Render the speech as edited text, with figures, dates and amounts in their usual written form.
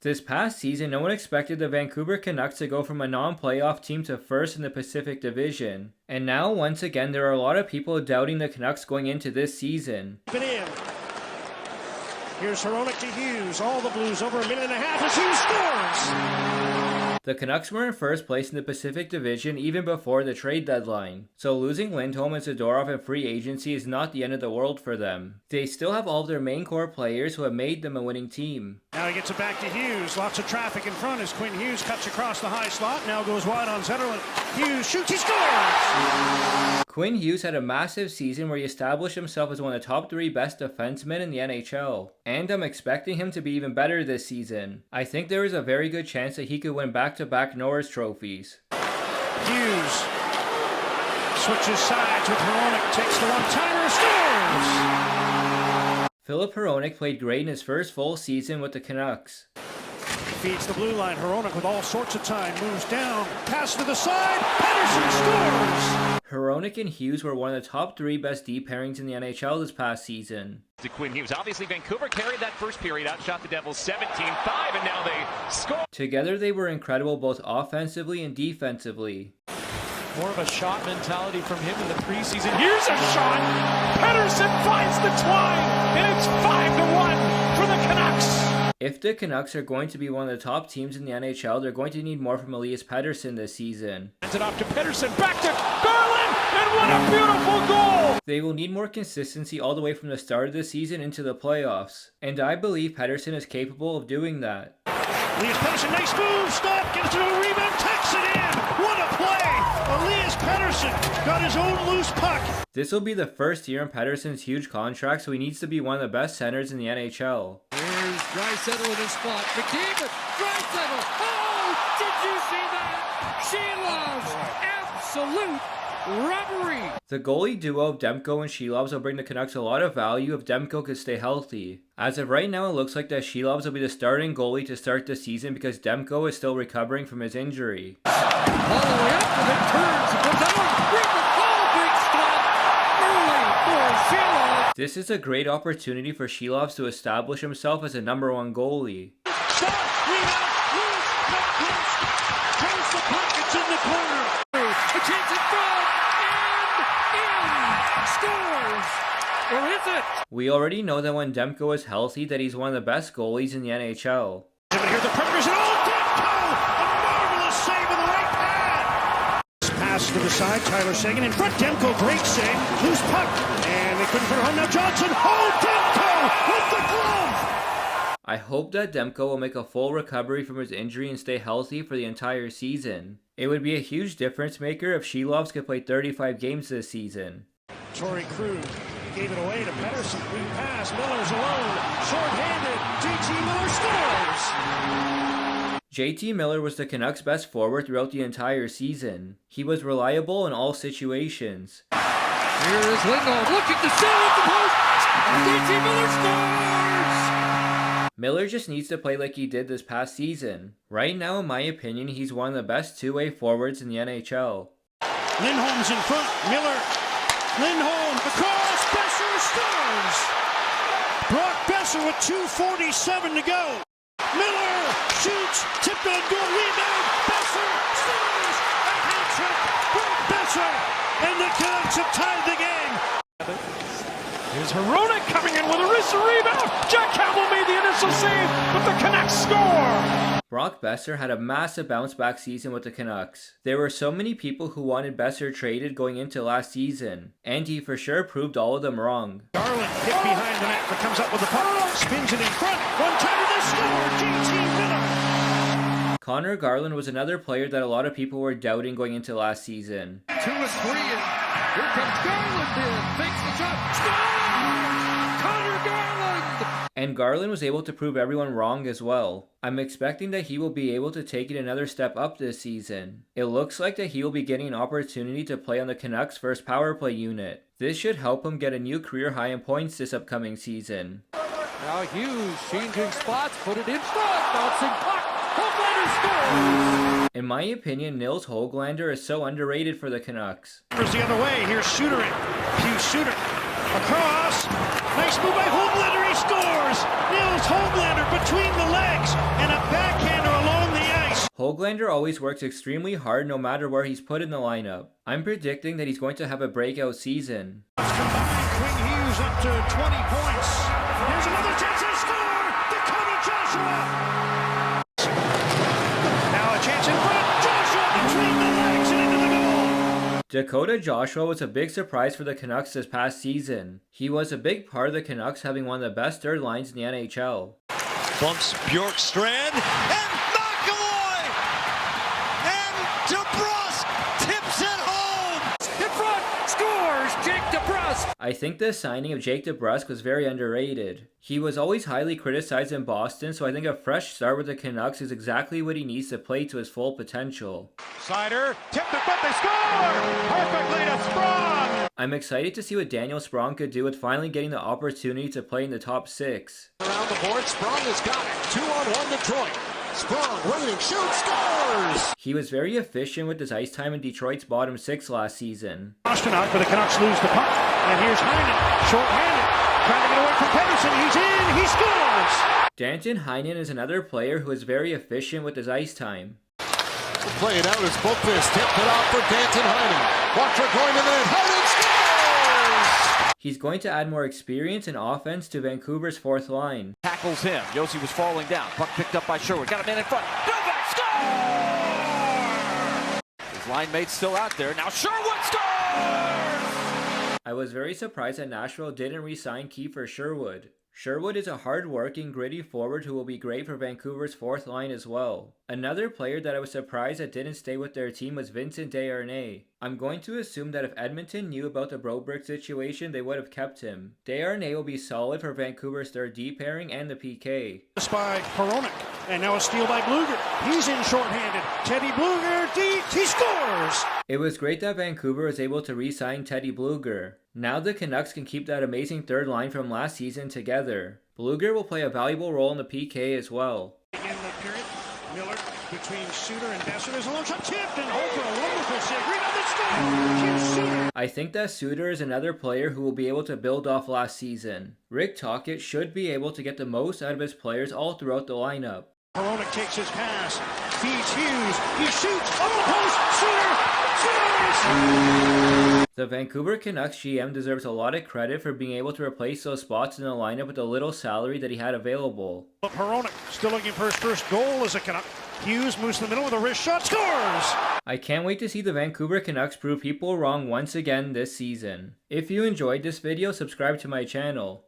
This past season, no one expected the Vancouver Canucks to go from a non-playoff team to first in the Pacific Division. And now, once again, there are a lot of people doubting the Canucks going into this season. Here's Hronek to Hughes. All the Blues over a minute and a half as Hughes scores! The Canucks were in first place in the Pacific Division even before the trade deadline, so losing Lindholm and Zadorov in free agency is not the end of the world for them. They still have all of their main core players who have made them a winning team. Now he gets it back to Hughes. Lots of traffic in front as Quinn Hughes cuts across the high slot. Now goes wide on Zadorov. Hughes shoots, he scores! Quinn Hughes had a massive season where he established himself as one of the top 3 best defensemen in the NHL. And I'm expecting him to be even better this season. I think there is a very good chance that he could win back-to-back Norris trophies. Hughes switches sides with Hronek, takes the one-timer, scores! Philip Hronek played great in his first full season with the Canucks. Feeds the blue line. Hronek with all sorts of time. Moves down. Pass to the side. Pettersson scores! Hronek and Hughes were one of the top 3 best D pairings in the NHL this past season. To Quinn Hughes. Obviously, Vancouver carried that first period, outshot the Devils 17-5, and now they score. Together, they were incredible both offensively and defensively. More of a shot mentality from him in the preseason. Here's a shot! Pettersson finds the twine, and it's 5-1 for the Canucks! If the Canucks are going to be one of the top teams in the NHL, they're going to need more from Elias Pettersson this season. Hands it off to Pettersson, back to Garland, and what a beautiful goal! They will need more consistency all the way from the start of the season into the playoffs. And I believe Pettersson is capable of doing that. Elias Pettersson, nice move, stop, gets it to a rebound, tucks it in! What a play! Elias Pettersson got his own loose puck. This will be the first year in Pettersson's huge contract, so he needs to be one of the best centers in the NHL. Here's Draisaitl in his spot. McDavid, Draisaitl. Oh, did you see that? Shilov's absolute robbery. The goalie duo of Demko and Shilovs will bring the Canucks a lot of value if Demko could stay healthy. As of right now, it looks like that Shilovs will be the starting goalie to start the season because Demko is still recovering from his injury. All the way up and it turns. It goes out. Big stop. Early for Shilov. This is a great opportunity for Shilovs to establish himself as a #1 goalie. Stop, rebound, loose, not close. Turns the puck, it's in the corner. A chance in front. And in. Scores. Or is it? We already know that when Demko is healthy that he's one of the best goalies in the NHL. Here's the Predators and all Demko! A marvelous save in the right pad! Pass to the side, Tyler Seguin in front. Demko, great save. Loose puck. And they couldn't put it home. Now Johnson. Oh, Demko with the glove! I hope that Demko will make a full recovery from his injury and stay healthy for the entire season. It would be a huge difference maker if Shilovs could play 35 games this season. Torrey Krug gave it away to Pettersson. Free pass. Miller's alone. Short-handed. JT Miller scores! JT Miller was the Canucks' best forward throughout the entire season. He was reliable in all situations. Here is Lindholm looking to set at the post. JT Miller scores! Miller just needs to play like he did this past season. Right now, in my opinion, he's one of the best two-way forwards in the NHL. Lindholm's in front. Miller. Lindholm across. Besser scores! Brock Besser with 2:47 to go. Miller shoots. Tipped on goal. Rebound. Besser scores! A hat trick. Brock Besser. And the Canucks have tied the game. Here's Hronek coming in with a wrist rebound. Jack Campbell made the initial save, but the Canucks score! Brock Besser had a massive bounce-back season with the Canucks. There were so many people who wanted Besser traded going into last season, and he for sure proved all of them wrong. Garland hit behind the net, but comes up with the puck, spins it in front. One-timer, they score! JT Miller! Connor Garland was another player that a lot of people were doubting going into last season. 2 and 3, and here comes Garland in. Fakes the shot. Scores! Connor Garland! And Garland was able to prove everyone wrong as well. I'm expecting that he will be able to take it another step up this season. It looks like that he will be getting an opportunity to play on the Canucks' first power play unit. This should help him get a new career high in points this upcoming season. Now Hughes changing spots, put it in front, bouncing puck. Hoglander scores! In my opinion, Nils Hoglander is so underrated for the Canucks. Here's the other way. Here's Shooter in. Hughes Shooter. Across. Nice move by Hoglander. He scores. Nils Hoglander between the legs. And a Höglander always works extremely hard no matter where he's put in the lineup. I'm predicting that he's going to have a breakout season. Combined, Quinn Hughes up to 20 points. Here's another chance to score! Dakota Joshua! Now a chance in front. Joshua between the legs and into the goal. Dakota Joshua was a big surprise for the Canucks this past season. He was a big part of the Canucks having one of the best third lines in the NHL. Bumps Bjorkstrand and McAvoy! And DeBrusk tips it home! In front, scores, Jake DeBrusk. I think the signing of Jake DeBrusk was very underrated. He was always highly criticized in Boston, so I think a fresh start with the Canucks is exactly what he needs to play to his full potential. Sider tipped it, but they score! Perfectly to Sprong! I'm excited to see what Daniel Sprong could do with finally getting the opportunity to play in the top 6. Around the board, Sprong has got it. 2-on-1 Detroit. Sprong waiting, shoots, scores! He was very efficient with his ice time in Detroit's bottom 6 last season. Pastrnak, but the Canucks lose the puck. And here's Heinen, short-handed. Trying to get away from Pedersen. He's in, he scores! Danton Heinen is another player who is very efficient with his ice time. Play it out as Bookfist tipped it off for Danton Heinen. Watcher going to the net. Heinen scores! He's going to add more experience and offense to Vancouver's fourth line. Tackles him. Josi was falling down. Puck picked up by Sherwood. Got a man in front. Novak scores! His line mate's still out there. Now Sherwood scores! I was very surprised that Nashville didn't re-sign Kiefer Sherwood. Sherwood is a hard-working, gritty forward who will be great for Vancouver's fourth line as well. Another player that I was surprised that didn't stay with their team was Vincent Desharnais. I'm going to assume that if Edmonton knew about the Broberg situation, they would have kept him. Desharnais will be solid for Vancouver's third D pairing and the PK. By Hronek, and now a steal by Bluger. He's in short-handed. Teddy Bluger, he scores! It was great that Vancouver was able to re-sign Teddy Bluger. Now the Canucks can keep that amazing third line from last season together. Bluger will play a valuable role in the PK as well. In the period, Miller between Suter and Besser. There's a long shot tipped, and Hofer, a wonderful save. Rebound and score! Suter. I think that Suter is another player who will be able to build off last season. Rick Tocchet should be able to get the most out of his players all throughout the lineup. Hronek takes his pass, feeds Hughes, he shoots, on the post, Suter scores! The Vancouver Canucks GM deserves a lot of credit for being able to replace those spots in the lineup with the little salary that he had available. Hronek still looking for his first goal as a Canuck. Hughes moves to the middle with a wrist shot, scores! I can't wait to see the Vancouver Canucks prove people wrong once again this season. If you enjoyed this video, subscribe to my channel.